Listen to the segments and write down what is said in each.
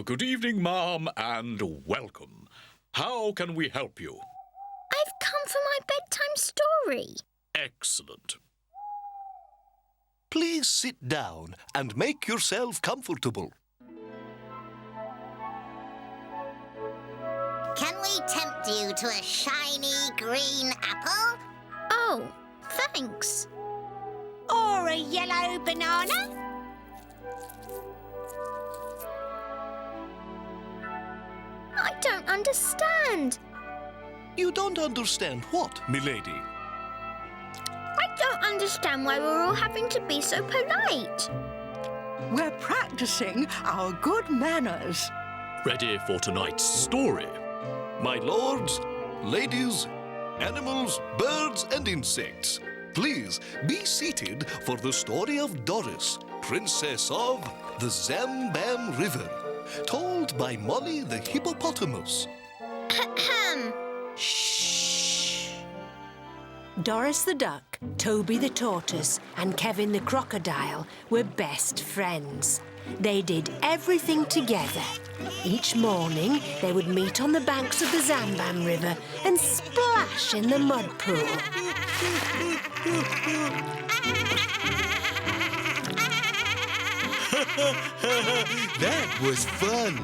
Good evening, ma'am, and welcome. How can we help you? I've come for my bedtime story. Excellent. Please sit down and make yourself comfortable. Can we tempt you to a shiny green apple? Oh, thanks. Or a yellow banana? I don't understand. You don't understand what, milady? I don't understand why we're all having to be so polite. We're practicing our good manners. Ready for tonight's story? My lords, ladies, animals, birds and insects, please be seated for the story of Doris, Princess of the Zambam River, told by Molly the hippopotamus. Shh. Doris the Duck, Toby the Tortoise and Kevin the Crocodile were best friends. They did everything together. Each morning, they would meet on the banks of the Zambam River and splash in the mud pool. That was fun.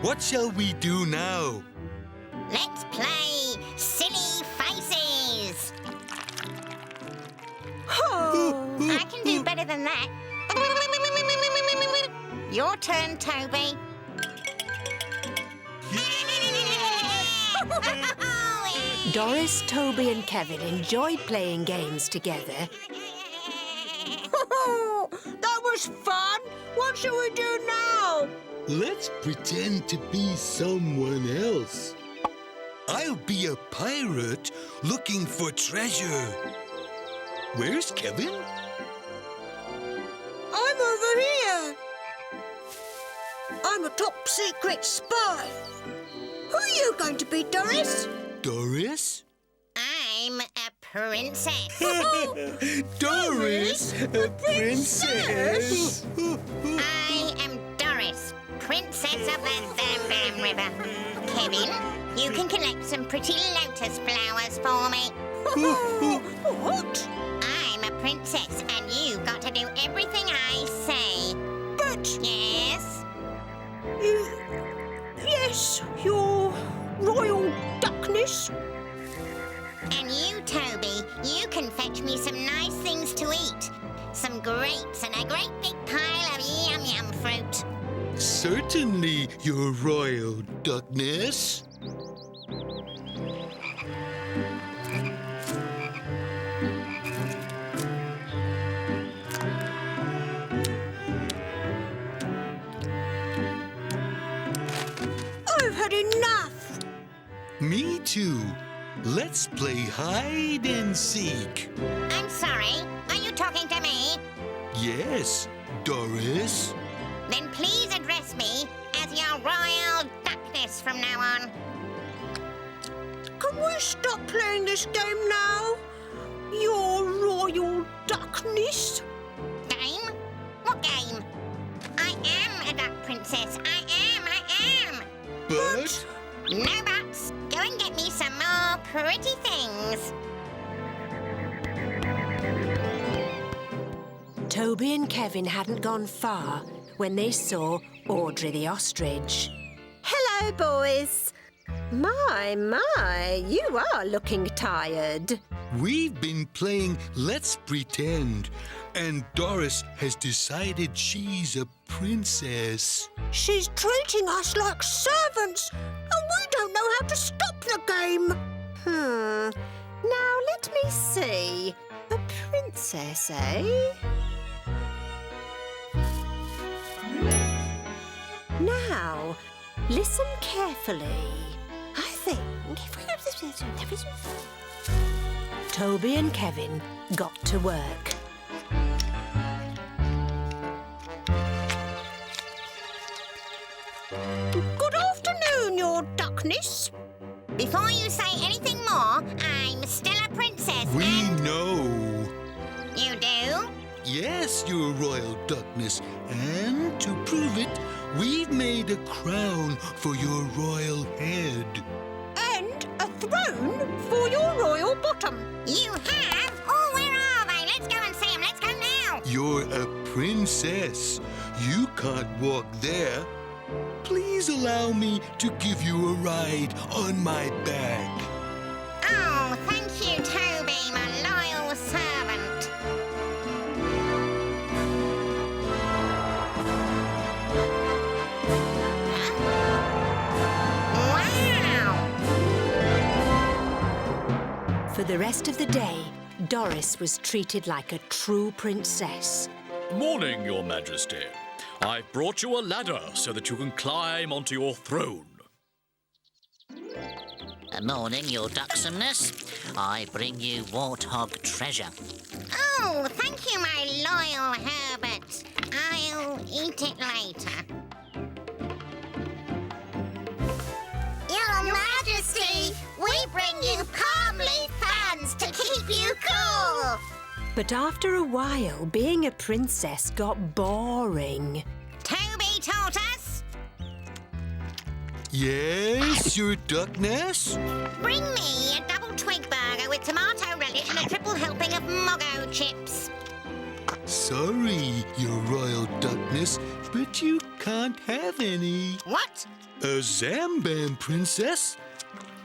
What shall we do now? Let's play Silly Faces. I can do better than that. Your turn, Toby. Doris, Toby and Kevin enjoyed playing games together. That was fun! What shall we do now? Let's pretend to be someone else. I'll be a pirate looking for treasure. Where's Kevin? I'm over here. I'm a top-secret spy. Who are you going to be, Doris? Doris? I'm a princess. Doris, a princess. I am Doris, Princess of the Zambam River. Kevin, you can collect some pretty lotus flowers for me. What? I'm a princess, and you've got to do everything I say. But Yes? yes, your royal duckness. And you, Toby, you can fetch me some nice things to eat. Some grapes and a great big pile of yum-yum fruit. Certainly, your royal duckness. I've had enough. Me too. Let's play hide and seek. I'm sorry, are you talking to me? Yes, Doris. Then please address me as your royal duckness from now on. Can we stop playing this game now? Your royal duckness. Game? What game? I am a duck princess. I am. But No buts. Go and get me some more pretty things. Toby and Kevin hadn't gone far when they saw Audrey the ostrich. Hello, boys. My, you are looking tired. we've been playing Let's Pretend, and Doris has decided she's a princess. She's treating us like servants, and we don't know how to stop the game. Now, let me see. A princess, eh? Now, listen carefully. I think if we... Toby and Kevin got to work. Good afternoon, your duckness. Before you say anything more, I'm still a princess. We and know. You do? Yes, your royal duckness. And to prove it, we've made need a crown for your royal head. And a throne for your royal bottom. You have? Oh, where are they? Let's go and see them. Let's go now. You're a princess. You can't walk there. Please allow me to give you a ride on my back. Oh, thank you, Toby, my loyal servant. Wow! For the rest of the day, Doris was treated like a true princess. Morning, Your Majesty. I've brought you a ladder so that you can climb onto your throne. Morning, Your Ducksomeness. I bring you warthog treasure. Oh, thank you, my loyal Herbert. I'll eat it later. Your Majesty, we bring you palm leaf fans to keep you cool. But after a while, being a princess got boring. Toby taught us. Yes, Your Duckness? Bring me a double twig burger with tomato relish and a triple helping of Moggo chips. Sorry, Your Royal Duckness, but you can't have any. What? A Zambam princess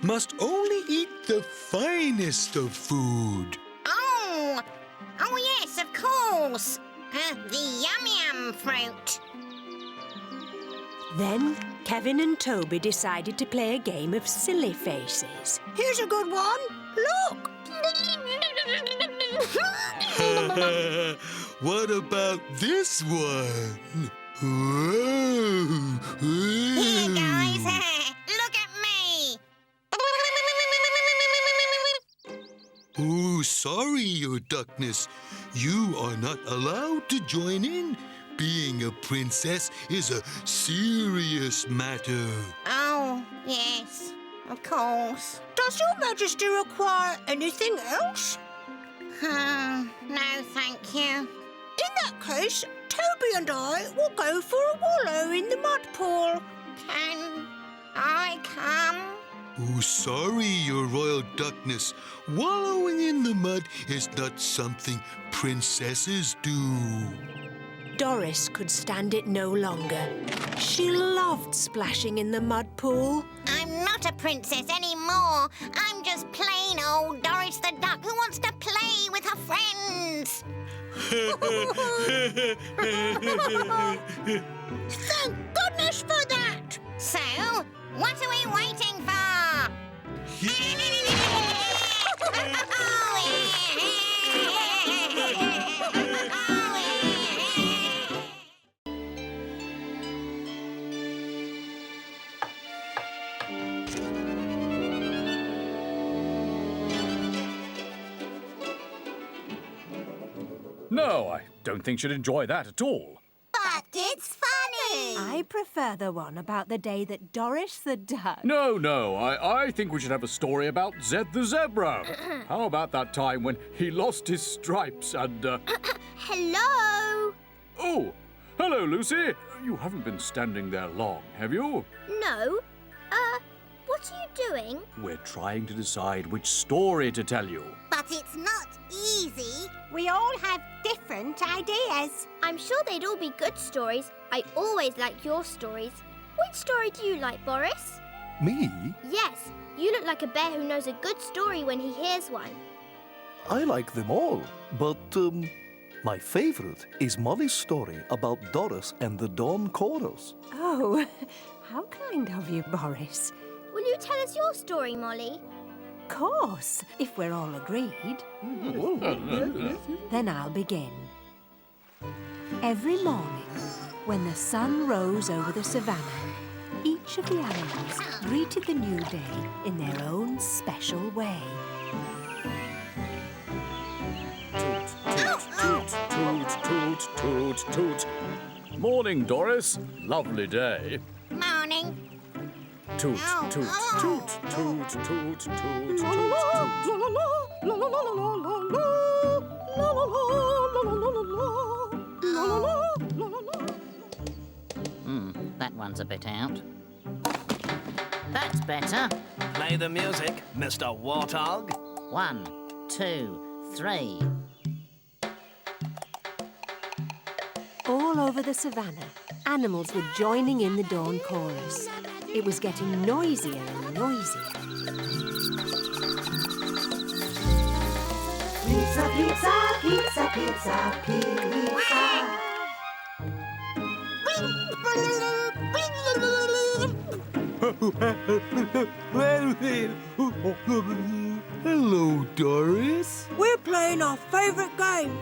must only eat the finest of food. Oh, yes, of course. The yum-yum fruit. Then Kevin and Toby decided to play a game of silly faces. Here's a good one. Look. What about this one? Whoa. Here, guys. Look at me. Oh, sorry, Your Duckness. You are not allowed to join in. Being a princess is a serious matter. Oh, yes, of course. Does Your Majesty require anything else? No, thank you. In that case, Toby and I will go for a wallow in the mud pool. Can I come? Oh, sorry, Your Royal Duckness. Wallowing in the mud is not something princesses do. Doris could stand it no longer. She loved splashing in the mud pool. I'm not a princess anymore. I'm just plain old Doris the Duck who wants to play with her friends. Thank goodness for that. So, what are we waiting for? No, I don't think she'd enjoy that at all. But it's funny. I prefer the one about the day that Doris the Duck... No, I think we should have a story about Zed the Zebra. How about that time when he lost his stripes and... Hello? Oh, hello, Lucy. You haven't been standing there long, have you? No. What are you doing? We're trying to decide which story to tell you. But it's not easy. We all have different ideas. I'm sure they'd all be good stories. I always like your stories. Which story do you like, Boris? Me? Yes, you look like a bear who knows a good story when he hears one. I like them all, but my favorite is Molly's story about Doris and the Dawn Chorus. Oh, how kind of you, Boris. Will you tell us your story, Molly? Of course, if we're all agreed. Then I'll begin. Every morning, when the sun rose over the savannah, each of the animals greeted the new day in their own special way. Toot, toot, toot, toot, toot. Morning, Doris. Lovely day. Morning. Toot, toot, toot, toot, toot, toot, toot. That one's a bit out. That's better. Play the music, Mr. Warthog. 1, 2, 3. All over the savannah, animals were joining in the dawn chorus. It was getting noisier and noisier. Pizza, pizza, pizza, pizza, pizza. Hello, Doris. We're playing our favourite game.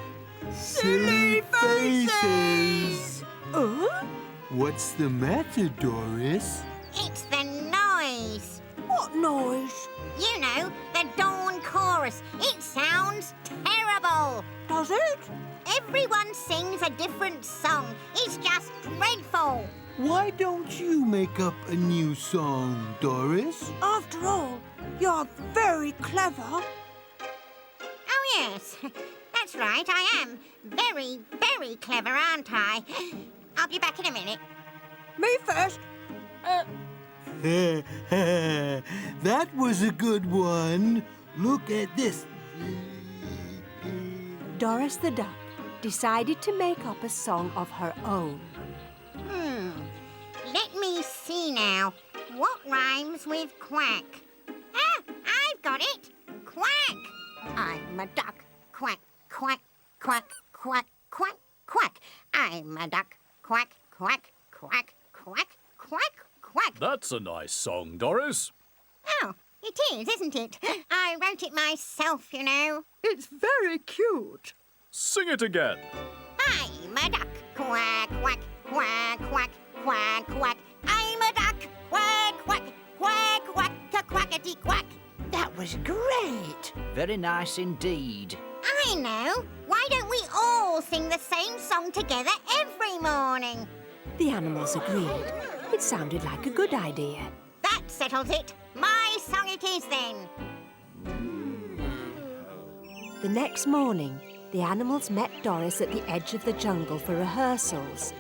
Silly faces. Huh? What's the matter, Doris? It's the noise. What noise? You know, the dawn chorus. It sounds terrible. Does it? Everyone sings a different song. It's just dreadful. Why don't you make up a new song, Doris? After all, you're very clever. Oh, yes. That's right, I am. Very, very clever, aren't I? I'll be back in a minute. Me first. That was a good one. Look at this. Doris the Duck decided to make up a song of her own. Let me see now. What rhymes with quack? Ah, I've got it. Quack. I'm a duck. Quack, quack, quack, quack, quack, quack. I'm a duck. Quack, quack, quack, quack, quack, quack. That's a nice song, Doris. Oh, it is, isn't it? I wrote it myself, you know. It's very cute. Sing it again. I'm a duck. Quack, quack, quack, quack, quack, quack. I'm a duck. Quack, quack, quack, quack, quackity quack. That was great. Very nice indeed. I know. Why don't we all sing the same song together every morning? The animals agreed. It sounded like a good idea. That settles it. My song it is then. The next morning, the animals met Doris at the edge of the jungle for rehearsals.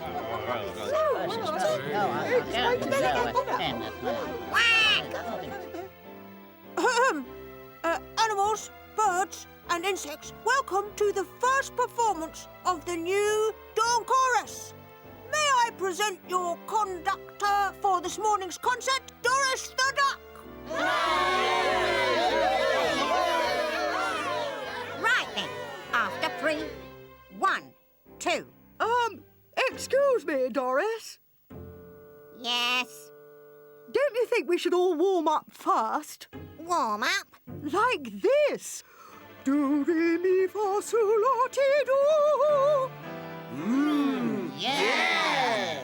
Animals, birds, and insects, welcome to the first performance of the new dawn chorus. May I present your conductor for this morning's concert, Doris the Duck? Right then. After 3, 1, 2. Excuse me, Doris. Yes. Don't you think we should all warm up first? Warm up. Like this. Do, re, mi, fa, sol, la, ti, do. Yeah!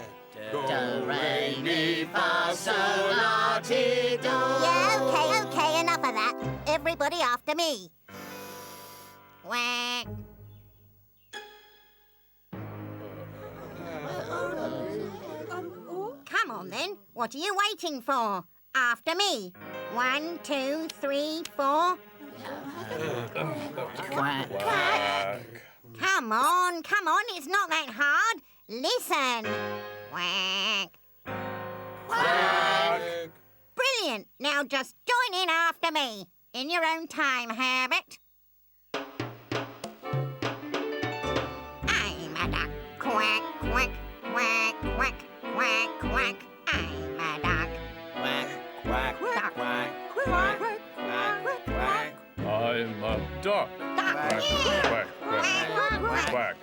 Do, re, mi, fa, sol, la, ti, do. Yeah, okay, enough of that. Everybody after me. Quack. Come on then. What are you waiting for? After me. 1, 2, 3, 4. Quack. Come on, it's not that hard. Listen. Quack. Quack. Brilliant. Now just join in after me. In your own time, Herbert. I'm a duck. Quack, quack, quack, quack, quack, quack. I'm a duck. Quack, quack, Duck. quack, Quack, quack, quack, quack. I'm a duck. Duck. Quack, quack, quack, quack,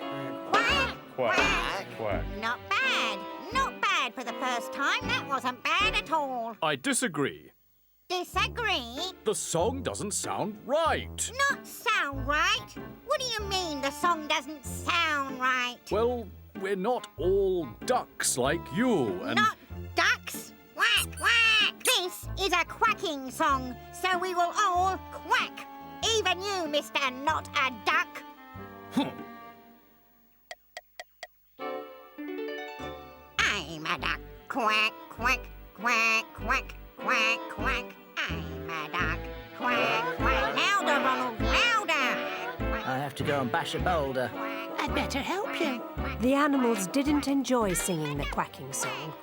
Quack, quack, quack. Not bad. Not bad for the first time. That wasn't bad at all. I disagree. Disagree? The song doesn't sound right. Not sound right? What do you mean the song doesn't sound right? Well, we're not all ducks like you, and... Not ducks? Quack, quack! This is a quacking song, so we will all quack. Even you, Mr. Not a Duck. I'm a duck. Quack, quack, quack, quack, quack, quack. I'm a duck. Quack, quack. Louder, Ronald, louder. I have to go and bash a boulder. I'd better help you. The animals didn't enjoy singing the quacking song.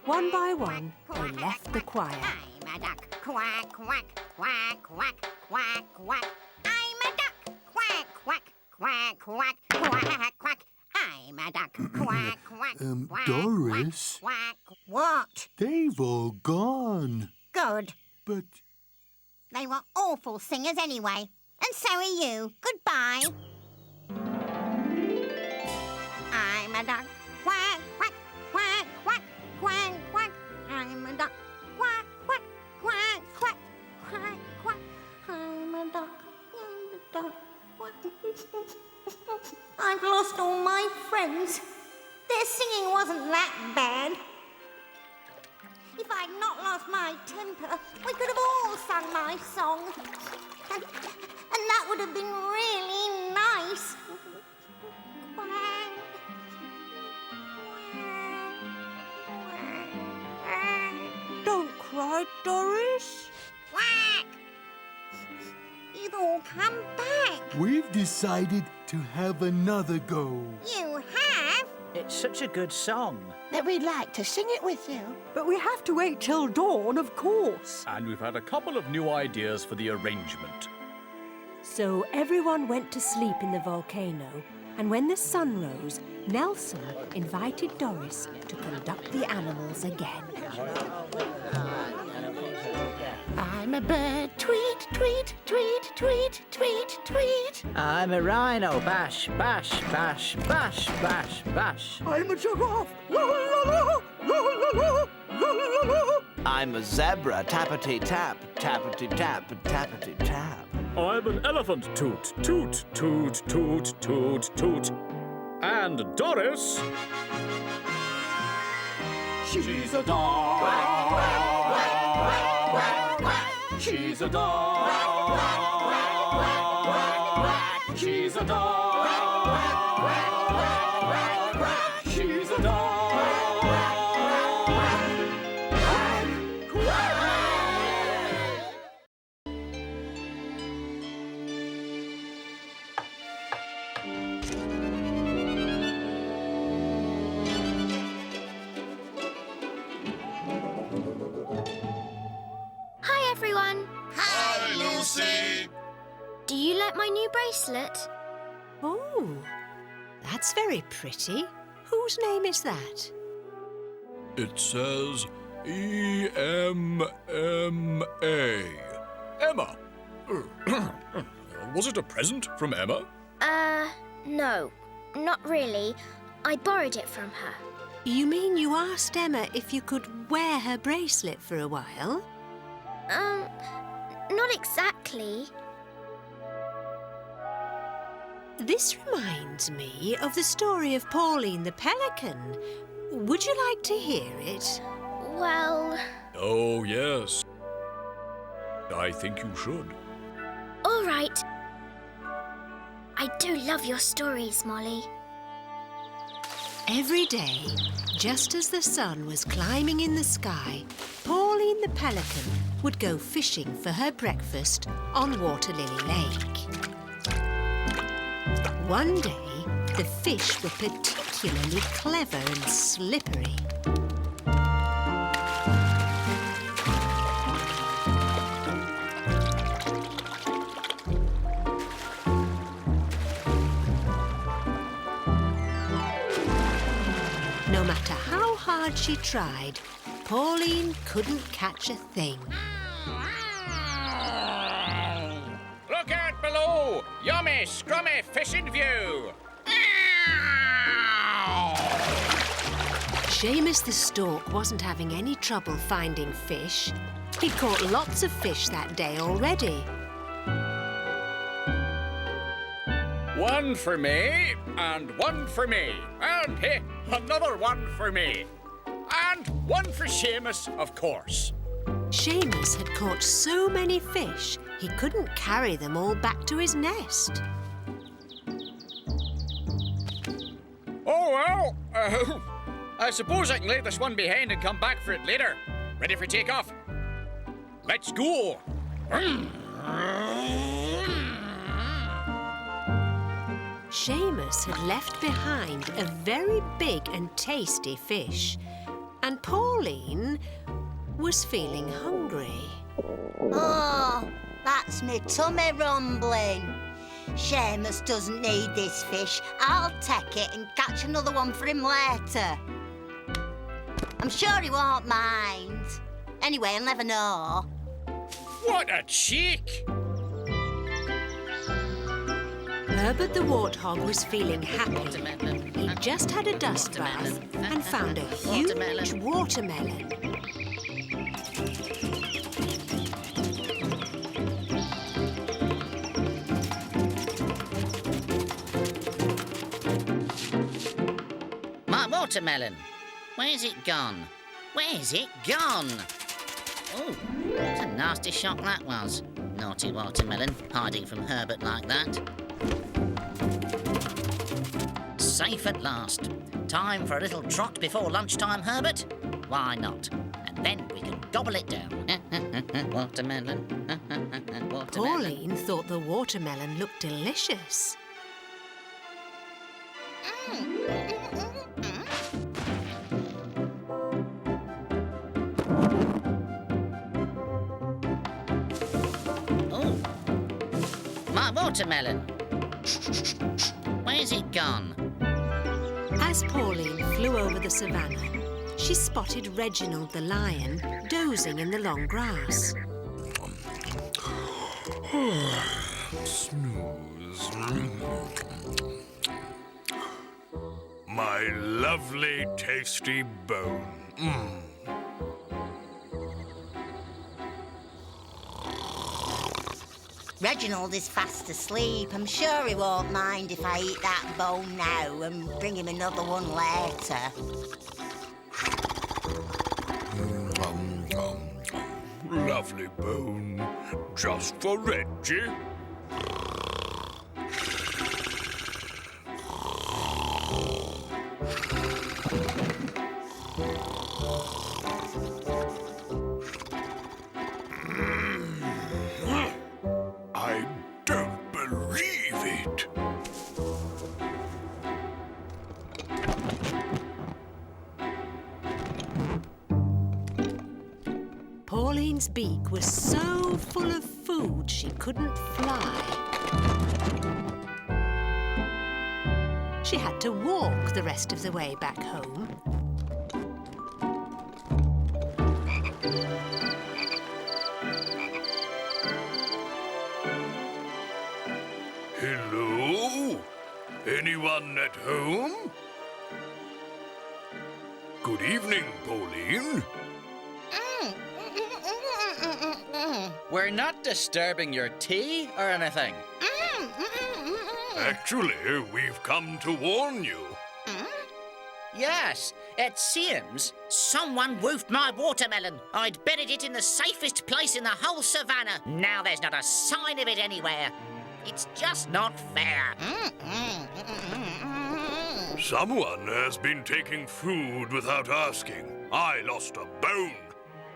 One by one, they left the choir. I'm a duck. Quack, quack, quack, quack, quack, quack. I'm a duck. Quack, quack, quack, quack, quack, quack. I'm a duck. Quack, quack, quack, Doris? quack, quack. What? They've all gone. Good. But They were awful singers anyway. And so are you. Goodbye. I'm a duck. Quack, quack, quack, quack, quack, quack. I'm a duck. Quack, quack, quack, quack, quack, quack. I'm a duck. I'm a duck. I've lost all my friends. Their singing wasn't that bad. If I'd not lost my temper, we could have all sung my song. And that would have been really nice. Quack. Don't cry, Doris. Quack! You've all come back. we've decided to have another go. You have? It's such a good song. That we'd like to sing it with you. But we have to wait till dawn, of course. And we've had a couple of new ideas for the arrangement. So everyone went to sleep in the volcano, and when the sun rose, Nelson invited Doris to conduct the animals again. I'm a bird, tweet, tweet, tweet, tweet, tweet, tweet. I'm a rhino, bash, bash, bash, bash, bash, bash. I'm a giraffe. La la la, la la la, la la la. I'm a zebra, tappity tap, tappity tap, tappity tap. I'm an elephant, toot, toot, toot, toot, toot, toot. And Doris... She's a dog. She's a dog. She's a dog. She's a dog. Hi, everyone. Hi, Lucy. Do you like my new bracelet? Oh, that's very pretty. Whose name is that? It says E-M-M-A. Emma. Was it a present from Emma? No, not really. I borrowed it from her. You mean you asked Emma if you could wear her bracelet for a while? Not exactly. This reminds me of the story of Pauline the Pelican. Would you like to hear it? Well, Oh, yes. I think you should. all right. I do love your stories, Molly. Every day, just as the sun was climbing in the sky, Pauline the Pelican would go fishing for her breakfast on Water Lily Lake. One day, the fish were particularly clever and slippery. No matter how hard she tried, Pauline couldn't catch a thing. Look out below! Yummy, scrummy fishing view! Seamus the Stork wasn't having any trouble finding fish. He'd caught lots of fish that day already. One for me, and one for me, and hey, another one for me. And one for Seamus, of course. Seamus had caught so many fish, he couldn't carry them all back to his nest. Oh, well, I suppose I can leave this one behind and come back for it later. Ready for takeoff? Let's go! Seamus had left behind a very big and tasty fish. and Pauline was feeling hungry. Oh, that's me tummy rumbling. Seamus doesn't need this fish. I'll take it and catch another one for him later. I'm sure he won't mind. Anyway, I'll never know. What a cheek! Herbert the warthog was feeling happy. He just had a dust bath and found a huge watermelon. My watermelon. Where's it gone? Where's it gone? Oh, what a nasty shock that was. Naughty watermelon, hiding from Herbert like that. Safe at last. Time for a little trot before lunchtime, Herbert? Why not? And then we can gobble it down. Watermelon. Watermelon. Pauline thought the watermelon looked delicious. Oh, my watermelon. Where's it gone? As Pauline flew over the savannah, she spotted Reginald the lion dozing in the long grass. Snooze. My lovely, tasty bone. Reginald is fast asleep. I'm sure he won't mind if I eat that bone now and bring him another one later. Lovely bone. Just for Reggie. I don't believe it. Pauline's beak was so full of food she couldn't fly. She had to walk the rest of the way back home. Hello? Anyone at home? Good evening, Pauline. We're not disturbing your tea or anything. Actually, we've come to warn you. Yes, it seems someone woofed my watermelon. I'd buried it in the safest place in the whole savannah. Now there's not a sign of it anywhere. It's just not fair. Someone has been taking food without asking. I lost a bone.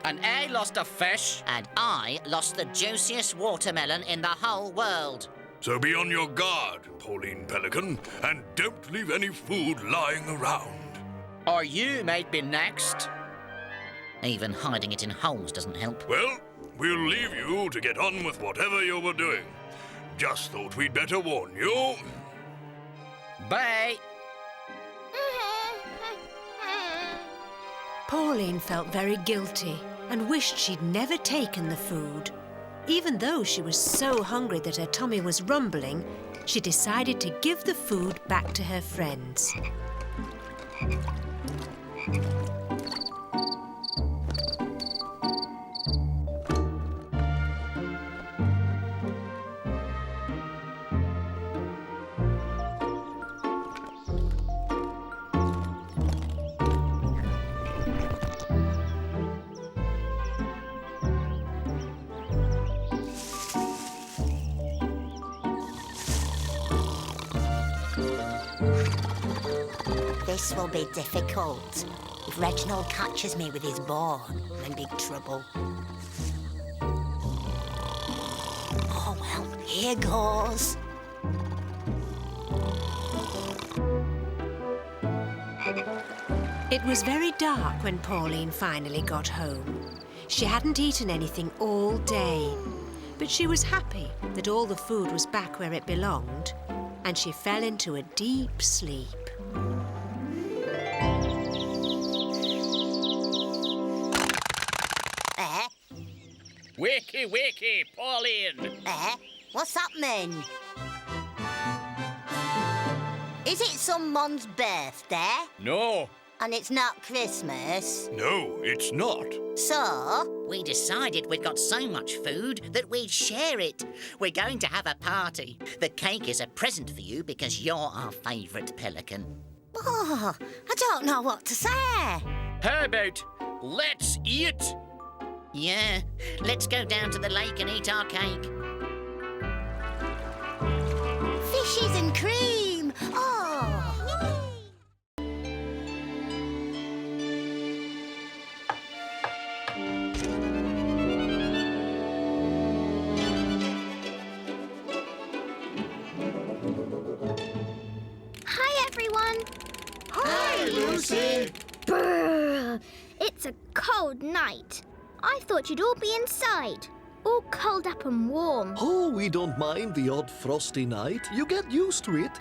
And I lost a fish. And I lost the juiciest watermelon in the whole world. So be on your guard, Pauline Pelican, and don't leave any food lying around. Or you might be next. Even hiding it in holes doesn't help. Well, we'll leave you to get on with whatever you were doing. Just thought we'd better warn you. Bye. Pauline felt very guilty and wished she'd never taken the food. Even though she was so hungry that her tummy was rumbling, she decided to give the food back to her friends. This will be difficult. If Reginald catches me with his bone, I'm in big trouble. Oh, well, here goes. It was very dark when Pauline finally got home. She hadn't eaten anything all day, but she was happy that all the food was back where it belonged, and she fell into a deep sleep. Wakey, wakey, Pauline! What's happening? Is it someone's birthday? No. And it's not Christmas? No, it's not. So? We decided we'd got so much food that we'd share it. We're going to have a party. The cake is a present for you because you're our favourite pelican. Oh, I don't know what to say. How about let's eat? Yeah, let's go down to the lake and eat our cake. Fishes and cream. Oh. Hi, everyone. Hi, Lucy. Brr. It's a cold night. I thought you'd all be inside, all curled up and warm. Oh, we don't mind the odd frosty night. You get used to it.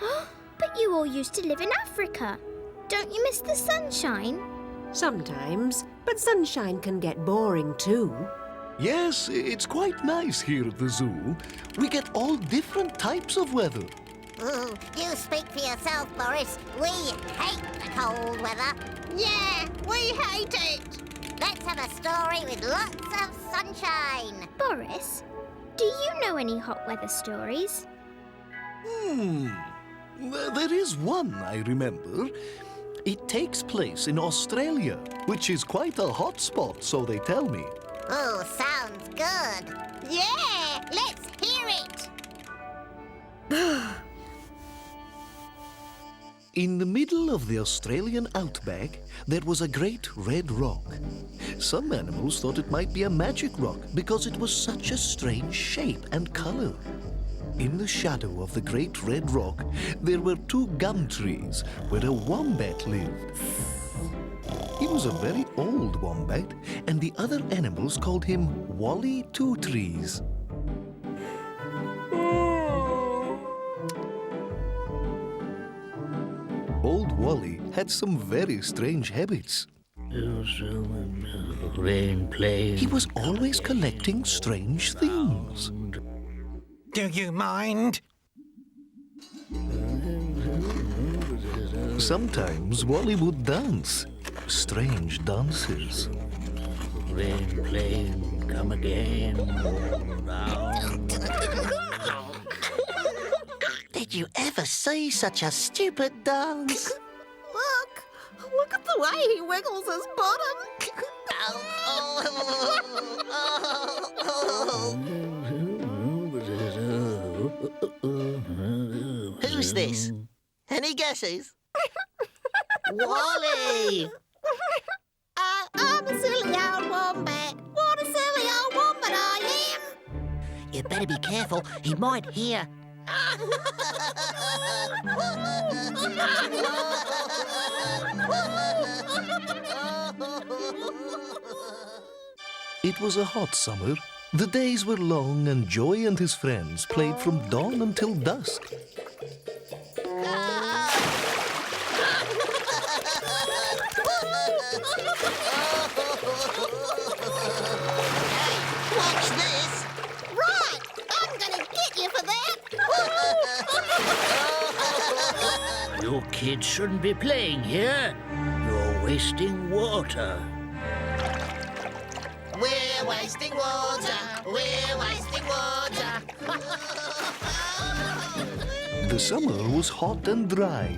But you all used to live in Africa. Don't you miss the sunshine? Sometimes, but sunshine can get boring too. Yes, it's quite nice here at the zoo. We get all different types of weather. Ooh, you speak for yourself, Boris. We hate the cold weather. Yeah, we hate it. Let's have a story with lots of sunshine. Boris, do you know any hot weather stories? There is one I remember. It takes place in Australia, which is quite a hot spot, so they tell me. Oh, sounds good. Yeah, let's hear it. In the middle of the Australian outback, there was a great red rock. Some animals thought it might be a magic rock because it was such a strange shape and colour. In the shadow of the great red rock, there were 2 gum trees where a wombat lived. He was a very old wombat, and the other animals called him Wally Two Trees. Old Wally had some very strange habits. He was always collecting strange things. Do you mind? Sometimes Wally would dance. Strange dances. Rain, plane, come again. Did you ever see such a stupid dance? Look at the way he wiggles his bottom. Who's this? Any guesses? Wally! I'm a silly old wombat. What a silly old wombat I am. You better be careful, he might hear. It was a hot summer. The days were long and Joey and his friends played from dawn until dusk. Watch this! Right, I'm gonna get you for that. You kids shouldn't be playing here. You're wasting water. We're wasting water! We're wasting water! The summer was hot and dry.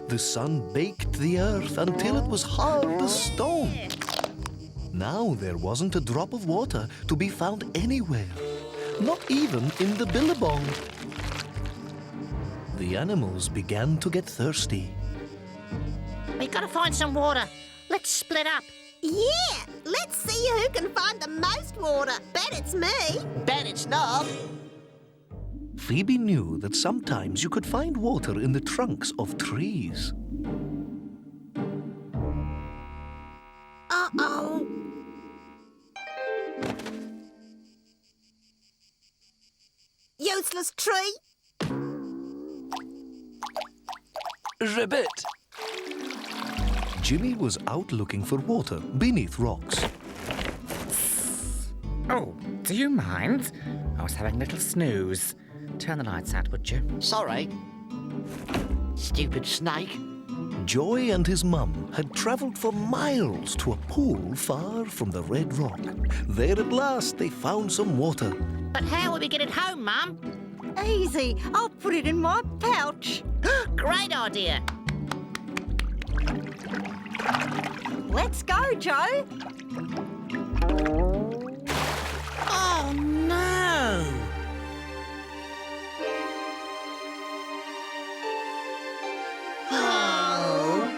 The sun baked the earth until it was hard as stone. Now there wasn't a drop of water to be found anywhere, not even in the billabong. The animals began to get thirsty. We've got to find some water. Let's split up. Yeah, let's see who can find the most water. Bet it's me. Bet it's not. Phoebe knew that sometimes you could find water in the trunks of trees. Uh-oh. Useless tree. Ribbit! Jimmy was out looking for water beneath rocks. Oh, do you mind? I was having a little snooze. Turn the lights out, would you? Sorry. Stupid snake. Joy and his mum had travelled for miles to a pool far from the Red Rock. There at last they found some water. But how will we get it home, Mum? Easy. I'll put it in my pouch. Great idea. Let's go, Joe. Oh, no. Oh.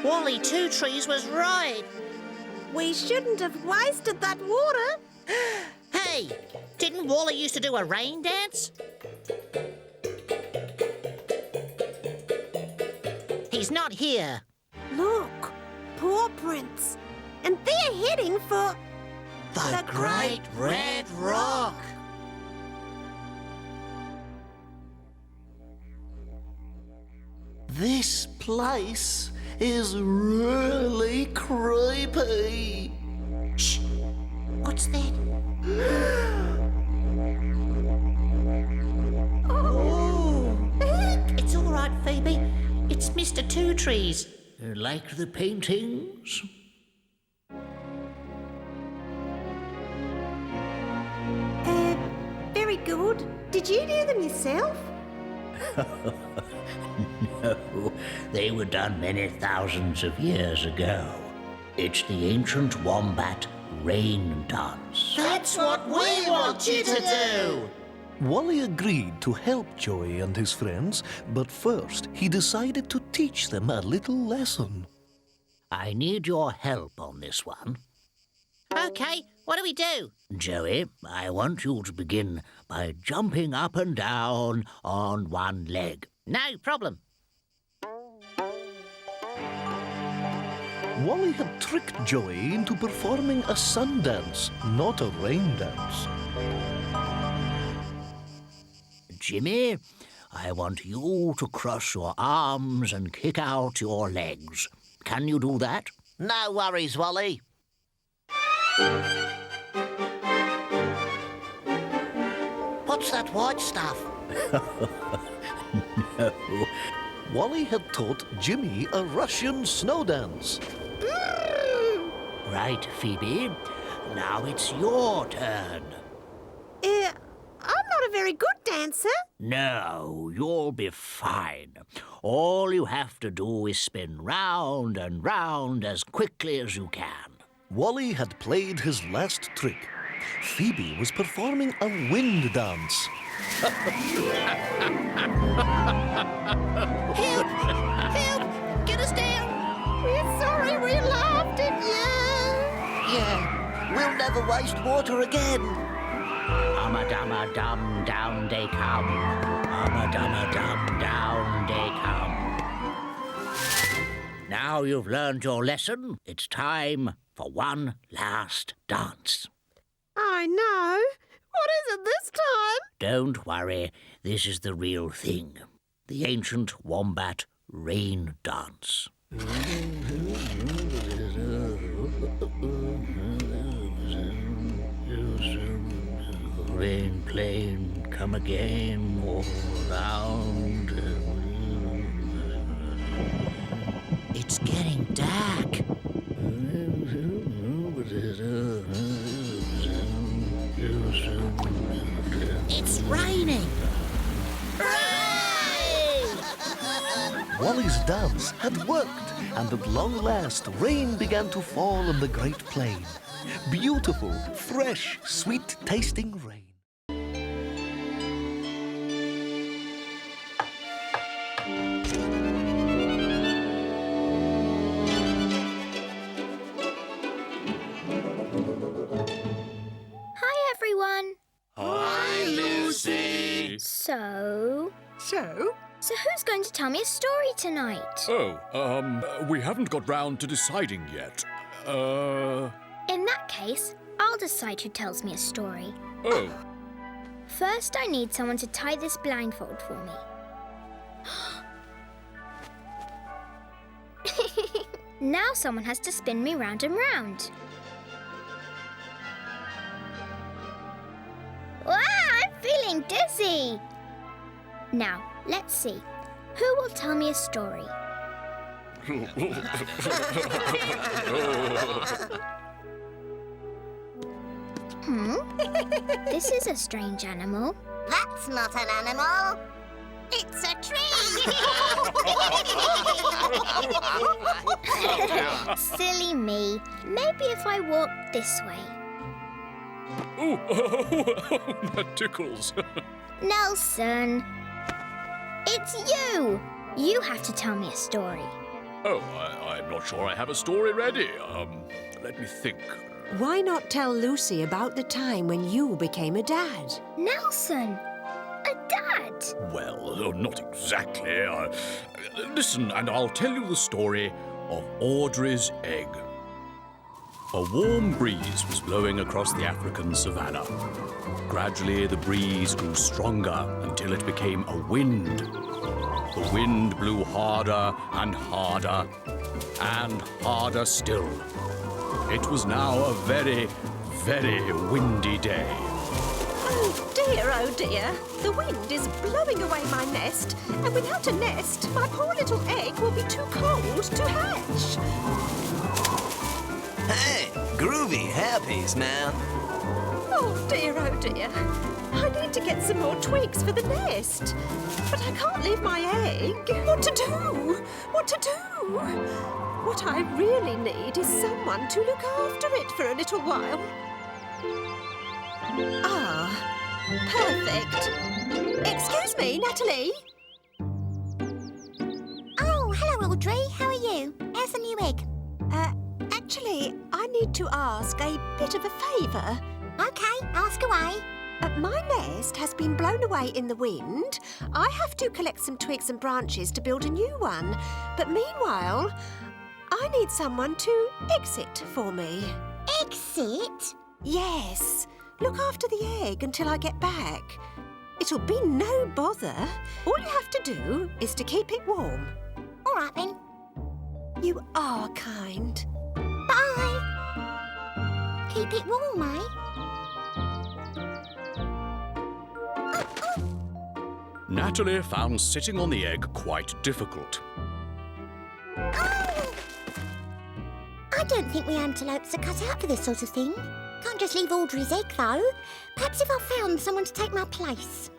Wally Two Trees was right. We shouldn't have wasted that water. Hey, didn't Wally used to do a rain dance? He's not here. Look, paw prints. And they're heading for... The Great Red Rock. This place is really creepy. Shh! What's that? Oh! It's all right, Phoebe. It's Mr. Two Trees. Like the paintings? Very good. Did you do them yourself? No, they were done many thousands of years ago. It's the ancient wombat rain dance. That's what we want you to do! Wally agreed to help Joey and his friends, but first he decided to teach them a little lesson. I need your help on this one. OK, what do we do? Joey, I want you to begin by jumping up and down on one leg. No problem. Wally had tricked Joey into performing a sun dance, not a rain dance. Jimmy, I want you to cross your arms and kick out your legs. Can you do that? No worries, Wally. What's that white stuff? No. Wally had taught Jimmy a Russian snow dance. Right, Phoebe. Now it's your turn. I'm not a very good dancer. No, you'll be fine. All you have to do is spin round and round as quickly as you can. Wally had played his last trick. Phoebe was performing a wind dance. Help! Help! Get us down! We're sorry we laughed at you. Yeah, we'll never waste water again. Hum-a-dum-a-dum, down they come. Hum-a-dum-a-dum, down they come. Now you've learned your lesson, it's time for one last dance. I know. What is it this time? Don't worry, this is the real thing. The ancient wombat rain dance. Rain plane, come again, all around. It's getting dark. It's raining. Wally's dance had worked, and at long last, rain began to fall on the Great Plain. Beautiful, fresh, sweet-tasting rain. Hi, everyone. Hi, Lucy. So who's going to tell me a story tonight? We haven't got round to deciding yet. In that case, I'll decide who tells me a story. Oh. First, I need someone to tie this blindfold for me. Now someone has to spin me round and round. Wow, I'm feeling dizzy. Now, let's see. Who will tell me a story? This is a strange animal. That's not an animal. It's a tree. Silly me. Maybe if I walk this way. Oh, that tickles. Nelson, it's you. You have to tell me a story. Oh, I'm not sure I have a story ready. Let me think. Why not tell Lucy about the time when you became a dad? Nelson, a dad? Well, not exactly. Listen, and I'll tell you the story of Audrey's Egg. A warm breeze was blowing across the African savannah. Gradually, the breeze grew stronger until it became a wind. The wind blew harder and harder, and harder still. It was now a very, very windy day. Oh dear. The wind is blowing away my nest, and without a nest, my poor little egg will be too cold to hatch. Hey, groovy hairpiece now. Oh dear. I need to get some more twigs for the nest. But I can't leave my egg. What to do? What I really need is someone to look after it for a little while. Ah, perfect. Excuse me, Natalie. Oh, hello, Audrey. How are you? How's the new egg? Actually, I need to ask a bit of a favour. OK, ask away. My nest has been blown away in the wind. I have to collect some twigs and branches to build a new one. But meanwhile, I need someone to exit for me. Exit? Yes. Look after the egg until I get back. It'll be no bother. All you have to do is to keep it warm. All right, then. You are kind. Bye. Keep it warm, eh? Natalie found sitting on the egg quite difficult. Oh! I don't think we antelopes are cut out for this sort of thing. Can't just leave Audrey's egg, though. Perhaps if I found someone to take my place.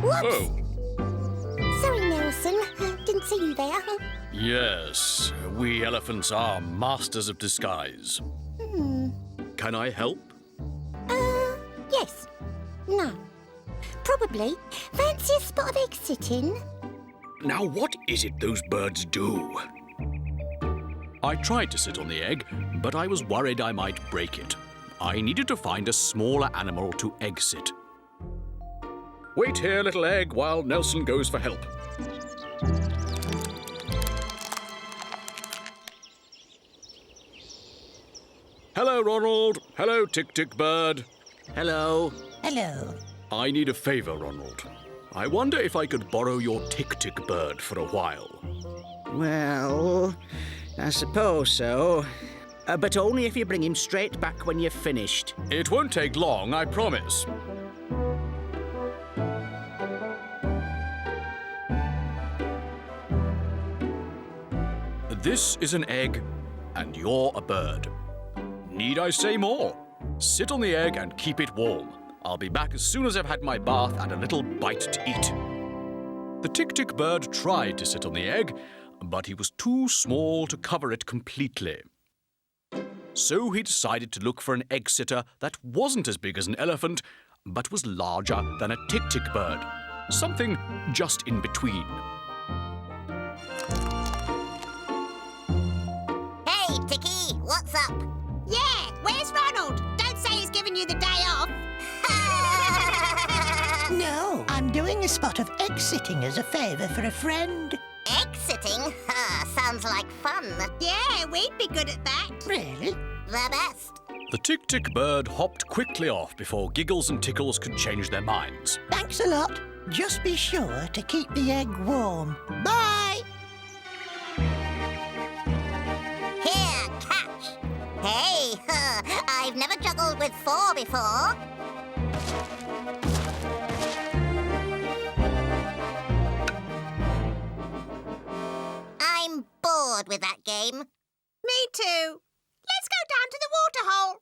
Whoops! Oh. Sorry, Nelson. Didn't see you there. Yes, we elephants are masters of disguise. Can I help? Yes. No. Probably. Fancy a spot of egg sitting? Now, what is it those birds do? I tried to sit on the egg, but I was worried I might break it. I needed to find a smaller animal to egg sit. Wait here, little egg, while Nelson goes for help. Hello, Ronald. Hello, Tick-Tick Bird. Hello. Hello. I need a favour, Ronald. I wonder if I could borrow your Tick-Tick Bird for a while. Well, I suppose so. But only if you bring him straight back when you're finished. It won't take long, I promise. This is an egg, and you're a bird. Need I say more? Sit on the egg and keep it warm. I'll be back as soon as I've had my bath and a little bite to eat. The Tick-Tick Bird tried to sit on the egg, but he was too small to cover it completely. So he decided to look for an egg sitter that wasn't as big as an elephant, but was larger than a Tick-Tick Bird. Something just in between. Hey, Ticky, what's up? Yeah, where's Ronald? you the day off. No, I'm doing a spot of egg-sitting as a favour for a friend. Egg-sitting? Sounds like fun. Yeah, we'd be good at that. Really? The best. The Tick-Tick bird hopped quickly off before Giggles and Tickles could change their minds. Thanks a lot. Just be sure to keep the egg warm. Bye! Here, catch. Hey, I've never juggled with 4 before. I'm bored with that game. Me too. Let's go down to the waterhole.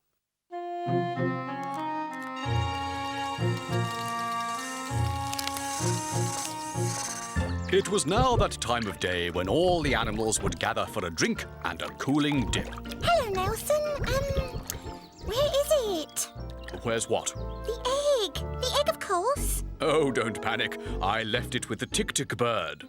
It was now that time of day when all the animals would gather for a drink and a cooling dip. Hello, Nelson. Where is it? Where's what? The egg. The egg, of course. Oh, don't panic. I left it with the Tick-Tick bird.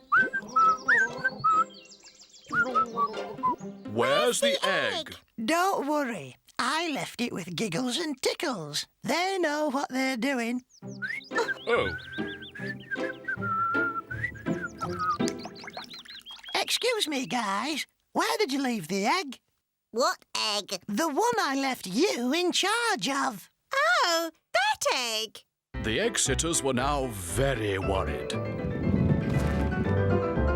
Where's the egg? Don't worry. I left it with Giggles and Tickles. They know what they're doing. Oh. Excuse me, guys. Where did you leave the egg? What egg? The one I left you in charge of. Oh, that egg. The egg-sitters were now very worried.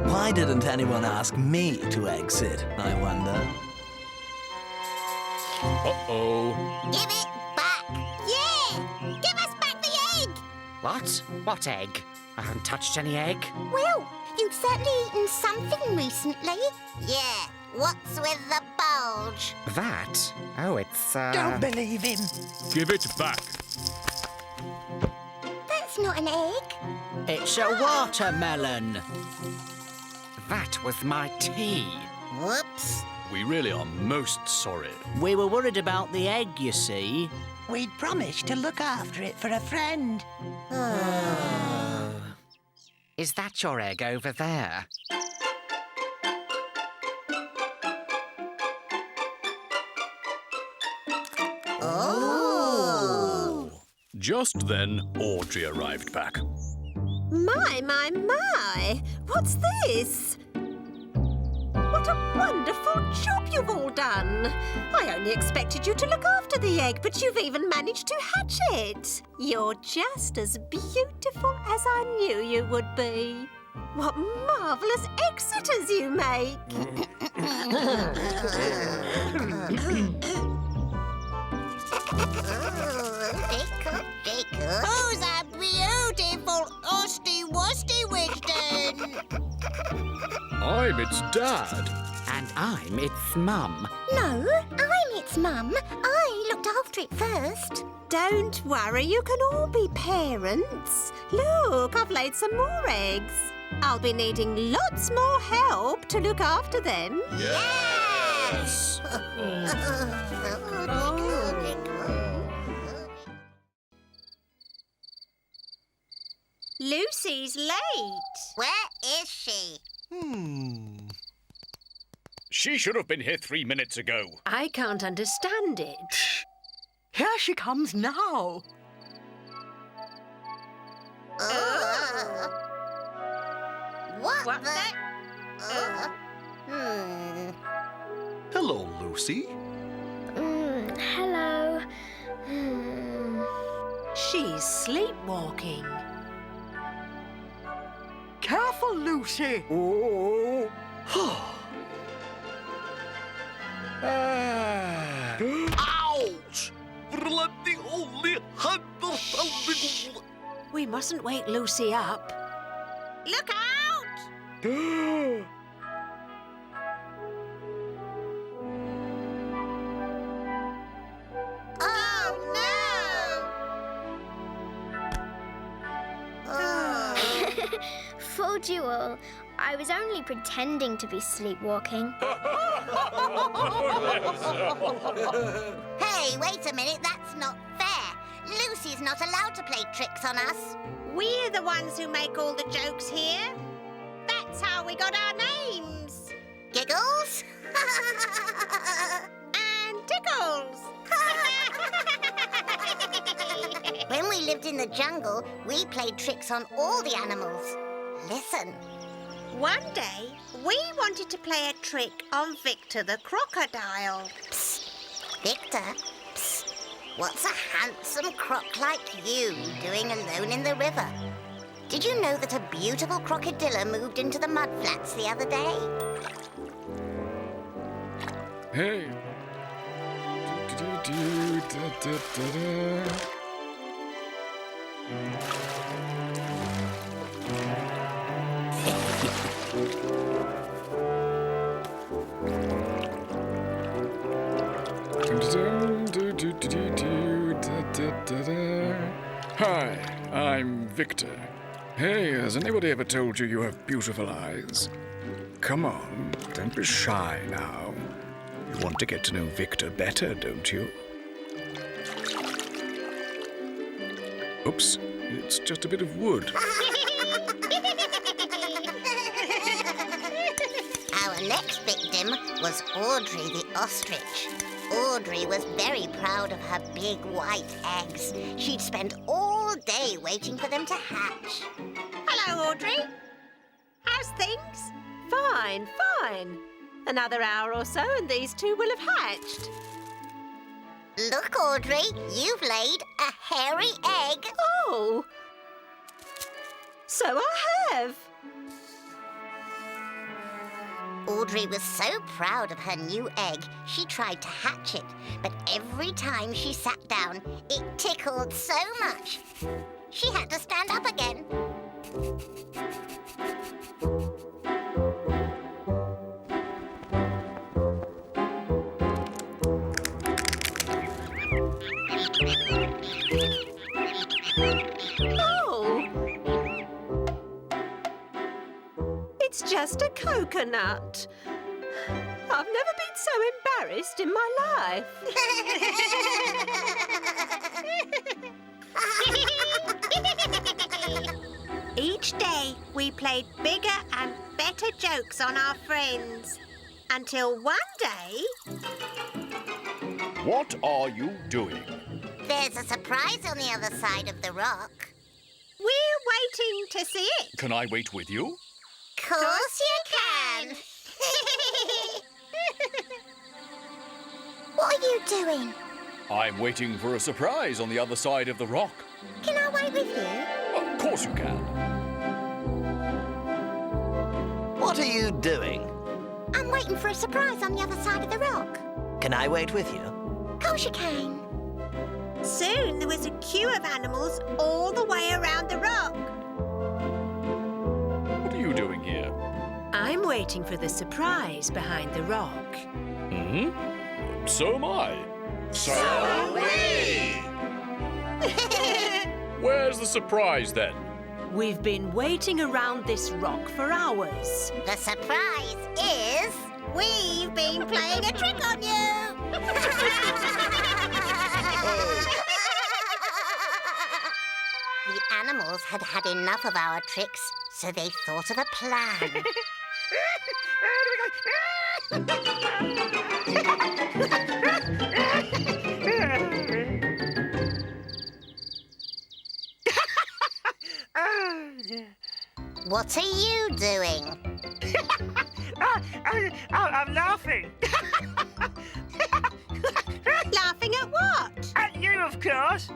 Why didn't anyone ask me to exit, I wonder? Uh-oh. Give it back. Yeah, give us back the egg. What? What egg? I haven't touched any egg. Well, you've certainly eaten something recently. Yeah. What's with the bulge? That? Oh, it's, Don't believe him. Give it back. That's not an egg. It's a watermelon. That was my tea. Whoops. We really are most sorry. We were worried about the egg, you see. We'd promised to look after it for a friend. Is that your egg over there? Oh. Just then, Audrey arrived back. My. What's this? What a wonderful job you've all done. I only expected you to look after the egg, but you've even managed to hatch it. You're just as beautiful as I knew you would be. What marvellous egg sitters you make. Who's a beautiful Osty-Wusty Wisdom? I'm its dad. And I'm its mum. No, I'm its mum. I looked after it first. Don't worry, you can all be parents. Look, I've laid some more eggs. I'll be needing lots more help to look after them. Yes! Lucy's late. Where is she? She should have been here 3 minutes ago. I can't understand it. Here she comes now. What the? Hello, Lucy. Hello. She's sleepwalking. Careful, Lucy. Oh. Ouch! Bloody holy hundred. We mustn't wake Lucy up. Look out! Oh, no! Fooled you all. I was only pretending to be sleepwalking. Hey, wait a minute, that's not fair. Lucy's not allowed to play tricks on us. We're the ones who make all the jokes here. That's how we got our names. Giggles? And Tickles. When we lived in the jungle, we played tricks on all the animals. Listen. One day, we wanted to play a trick on Victor the crocodile. Psst. Victor, psst. What's a handsome croc like you doing alone in the river? Did you know that a beautiful crocodile moved into the mudflats the other day? Hey. Hi, I'm Victor. Hey, has anybody ever told you you have beautiful eyes? Come on, don't be shy now. You want to get to know Victor better, don't you? Oops, it's just a bit of wood. Our next victim was Audrey the ostrich. Audrey was very proud of her big white eggs. She'd spend all day waiting for them to hatch. Hello, Audrey. How's things? Fine, fine. Another hour or so and these two will have hatched. Look, Audrey, you've laid a hairy egg. Oh! So I have. Audrey was so proud of her new egg, she tried to hatch it, but every time she sat down, it tickled so much. She had to stand up again. It's just a coconut. I've never been so embarrassed in my life. Each day, we played bigger and better jokes on our friends. Until one day... What are you doing? There's a surprise on the other side of the rock. We're waiting to see it. Can I wait with you? Course you can. What are you doing? I'm waiting for a surprise on the other side of the rock. Can I wait with you? Of course you can. What are you doing? I'm waiting for a surprise on the other side of the rock. Can I wait with you? Of course you can. Soon there was a queue of animals all the way around the rock. What are you doing here? I'm waiting for the surprise behind the rock. Hmm? So am I. So are we! Where's the surprise then? We've been waiting around this rock for hours. The surprise is... We've been playing a trick on you! The animals had had enough of our tricks, so they thought of a plan. What are you doing? I'm laughing. Laughing at what? At you, of course.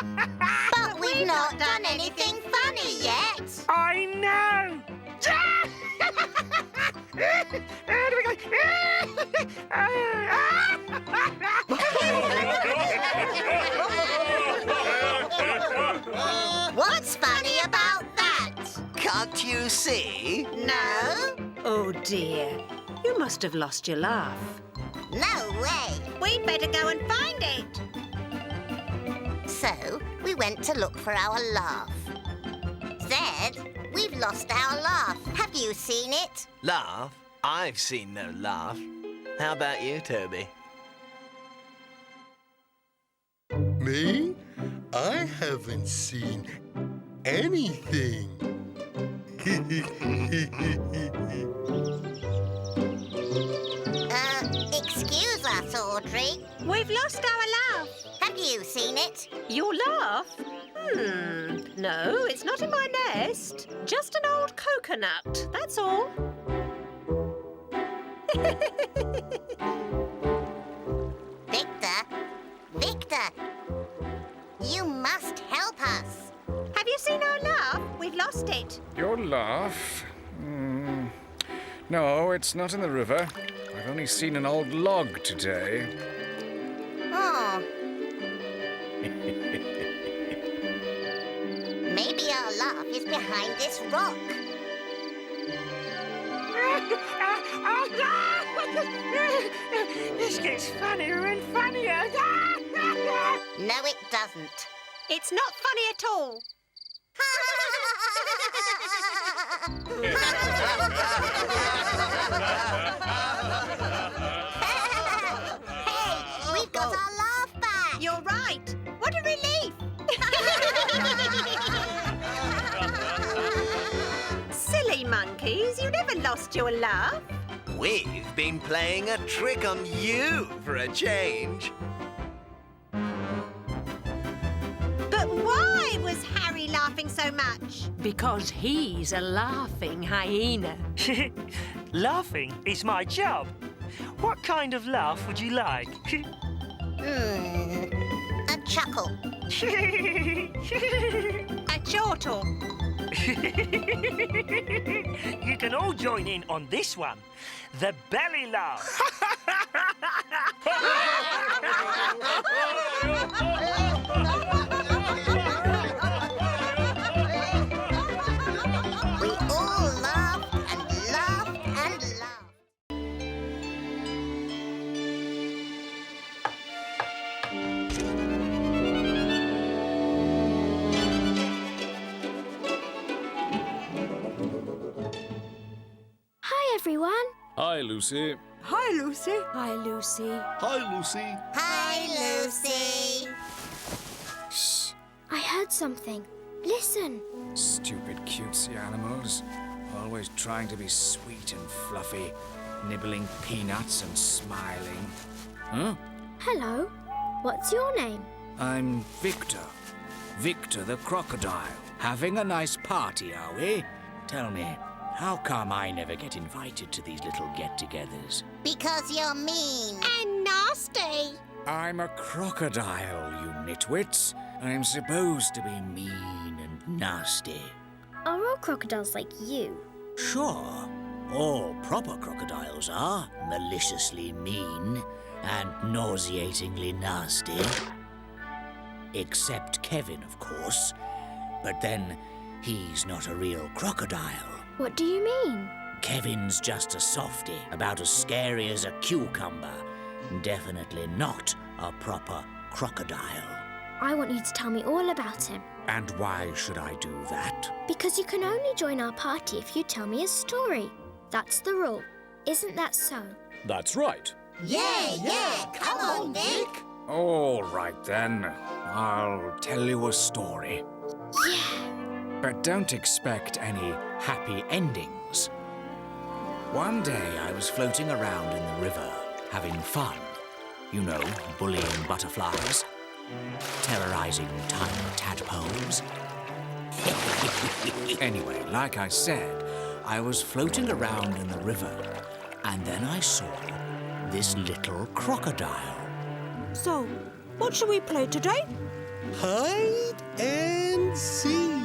But we've not done anything funny yet. I know. What's funny about that? Can't you see? No. Oh dear, you must have lost your laugh. No way. We'd better go and find it. So, we went to look for our laugh. Zed, we've lost our laugh. Have you seen it? Laugh? I've seen no laugh. How about you, Toby? Me? I haven't seen anything. Excuse us, Audrey. We've lost our laugh. Have you seen it? Your laugh? No, it's not in my nest. Just an old coconut, that's all. Victor, you must help us. Have you seen our laugh? We've lost it. Your laugh? No, it's not in the river. I've only seen an old log today. Oh. Maybe our laugh is behind this rock. This gets funnier and funnier. No, it doesn't. It's not funny at all. Hey, we've got our laugh back. You're right. What a relief. Silly monkeys, you never lost your laugh. We've been playing a trick on you for a change. But why was Harry laughing so much? Because he's a laughing hyena. Laughing is my job. What kind of laugh would you like? A chuckle. A chortle. You can all join in on this one. The belly laugh. We all laughed and laughed and laughed. Hi, everyone. Hi, Lucy. Hi, Lucy. Hi, Lucy. Hi, Lucy. Hi, Lucy. Shh. I heard something. Listen. Stupid cutesy animals. Always trying to be sweet and fluffy, nibbling peanuts and smiling. Huh? Hello. What's your name? I'm Victor. Victor the Crocodile. Having a nice party, are we? Tell me, how come I never get invited to these little get-togethers? Because you're mean. And nasty. I'm a crocodile, you nitwits. I'm supposed to be mean and nasty. Are all crocodiles like you? Sure, all proper crocodiles are maliciously mean and nauseatingly nasty. Except Kevin, of course. But then, he's not a real crocodile. What do you mean? Kevin's just a softie, about as scary as a cucumber. Definitely not a proper crocodile. I want you to tell me all about him. And why should I do that? Because you can only join our party if you tell me a story. That's the rule. Isn't that so? That's right. Yeah. Come on, Vic. All right, then. I'll tell you a story. Yeah. But don't expect any happy endings. One day I was floating around in the river, having fun. You know, bullying butterflies, terrorizing tiny tadpoles. Anyway, like I said, I was floating around in the river, and then I saw this little crocodile. So, what shall we play today? Hide and seek.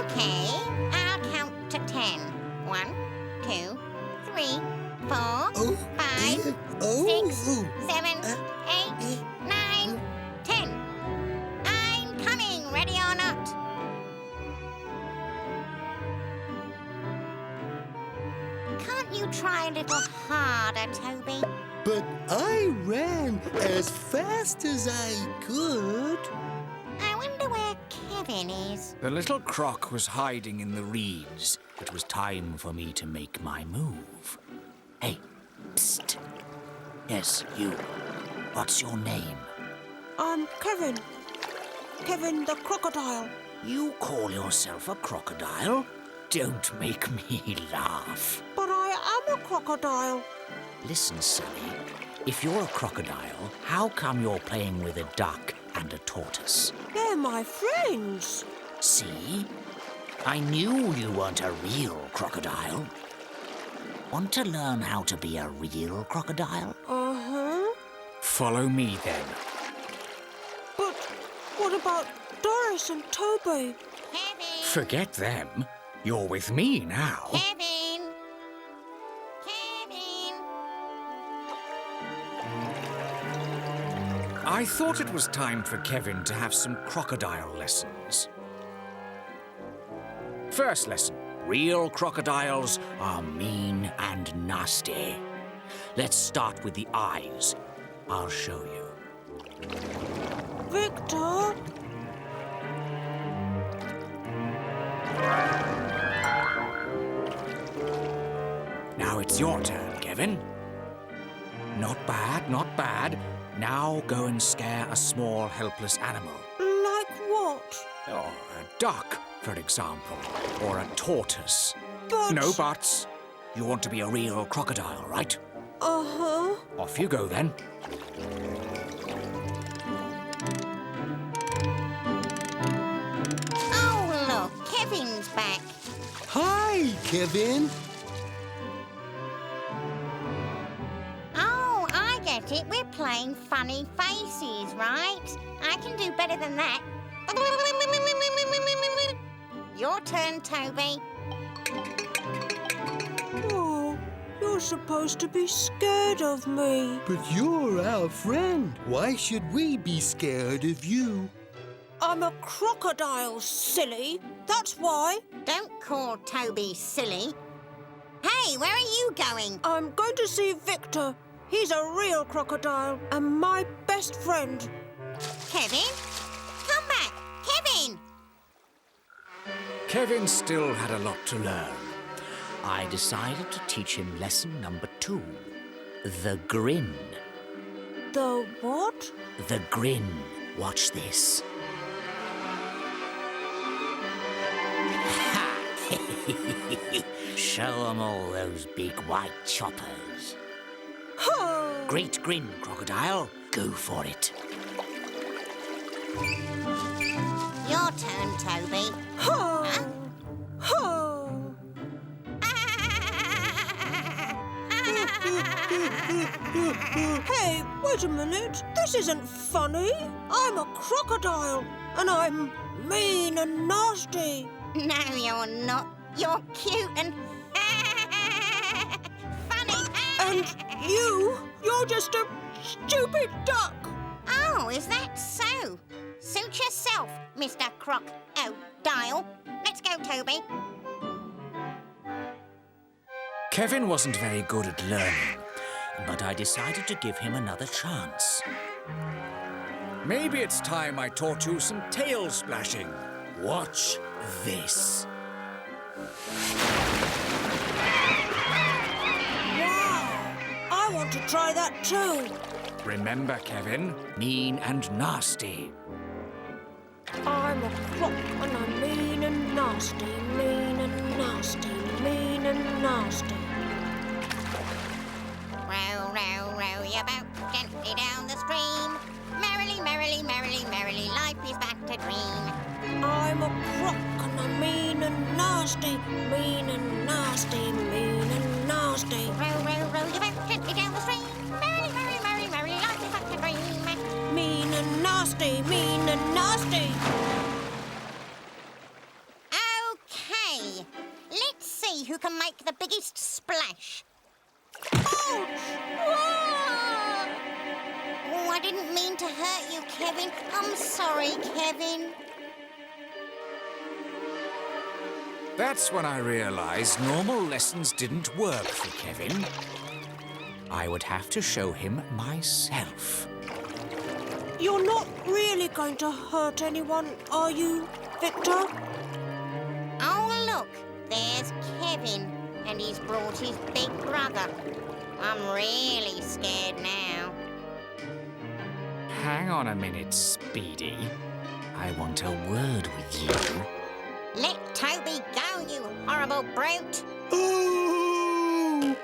Okay, I'll count to 10. 1, 2, 3, 4, 5, 6, 7, 8, 9, 10. I'm coming, ready or not. Can't you try a little harder, Toby? But I ran as fast as I could. I wonder where Kevin is. The little croc was hiding in the reeds. It was time for me to make my move. Hey, psst. Yes, you. What's your name? I'm Kevin. Kevin the Crocodile. You call yourself a crocodile? Don't make me laugh. But I am a crocodile. Listen, Sonny. If you're a crocodile, how come you're playing with a duck and a tortoise? They're my friends. See? I knew you weren't a real crocodile. Want to learn how to be a real crocodile? Uh-huh. Follow me, then. But what about Doris and Toby? Kevin! Forget them. You're with me now. Kevin! Kevin! I thought it was time for Kevin to have some crocodile lessons. First lesson. Real crocodiles are mean and nasty. Let's start with the eyes. I'll show you. Victor? Now it's your turn, Kevin. Not bad, not bad. Now go and scare a small, helpless animal. Like what? Oh, a duck, for example. Or a tortoise. But... No buts. You want to be a real crocodile, right? Uh-huh. Off you go, then. Oh, look, Kevin's back. Hi, Kevin. Oh, I get it. We're playing funny faces, right? I can do better than that. Your turn, Toby. Oh, you're supposed to be scared of me. But you're our friend. Why should we be scared of you? I'm a crocodile, silly. That's why. Don't call Toby silly. Hey, where are you going? I'm going to see Victor. He's a real crocodile and my best friend. Kevin? Come back! Kevin! Kevin still had a lot to learn. I decided to teach him lesson number 2. The grin. The what? The grin. Watch this. Show 'em all those big white choppers. Great grin, crocodile. Go for it. Your turn, Toby. Huh? Hey, wait a minute. This isn't funny. I'm a crocodile and I'm mean and nasty. No, you're not. You're cute and funny. And you're just a stupid duck. Oh, is that so? Suit yourself, Mr. Crocodile. Let's go, Toby. Kevin wasn't very good at learning, but I decided to give him another chance. Maybe it's time I taught you some tail splashing. Watch this. Wow! I want to try that too. Remember, Kevin, mean and nasty. I'm a croc and I'm mean and nasty, mean and nasty, mean and nasty. Row, row, row your boat gently down the stream. Merrily, merrily, merrily, merrily, life is but a dream. I'm a croc and I'm mean and nasty, mean and nasty, mean and nasty. Row, row, row your boat gently down the stream. Merrily, merrily, merrily, merrily, life is but a dream. Mean and nasty, mean and nasty. Okay, let's see who can make the biggest splash. Ouch! Oh, I didn't mean to hurt you, Kevin. I'm sorry, Kevin. That's when I realized normal lessons didn't work for Kevin. I would have to show him myself. You're not really going to hurt anyone, are you, Victor? Oh, look, there's Kevin, and he's brought his big brother. I'm really scared now. Hang on a minute, Speedy. I want a word with you. Let Toby go, you horrible brute. Oh!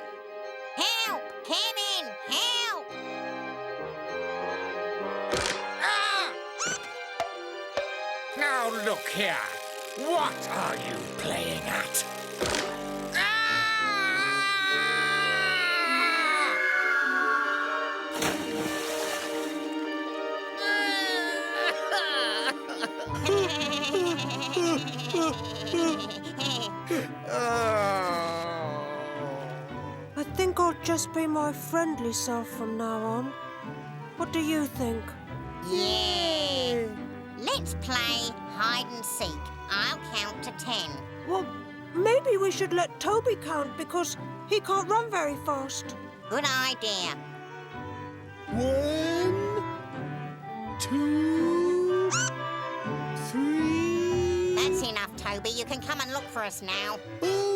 here. What are you playing at? I think I'll just be my friendly self from now on. What do you think? Yeah. Let's play hide and seek. I'll count to 10. Well, maybe we should let Toby count because he can't run very fast. Good idea. 1, 2, 3. That's enough, Toby. You can come and look for us now. 4.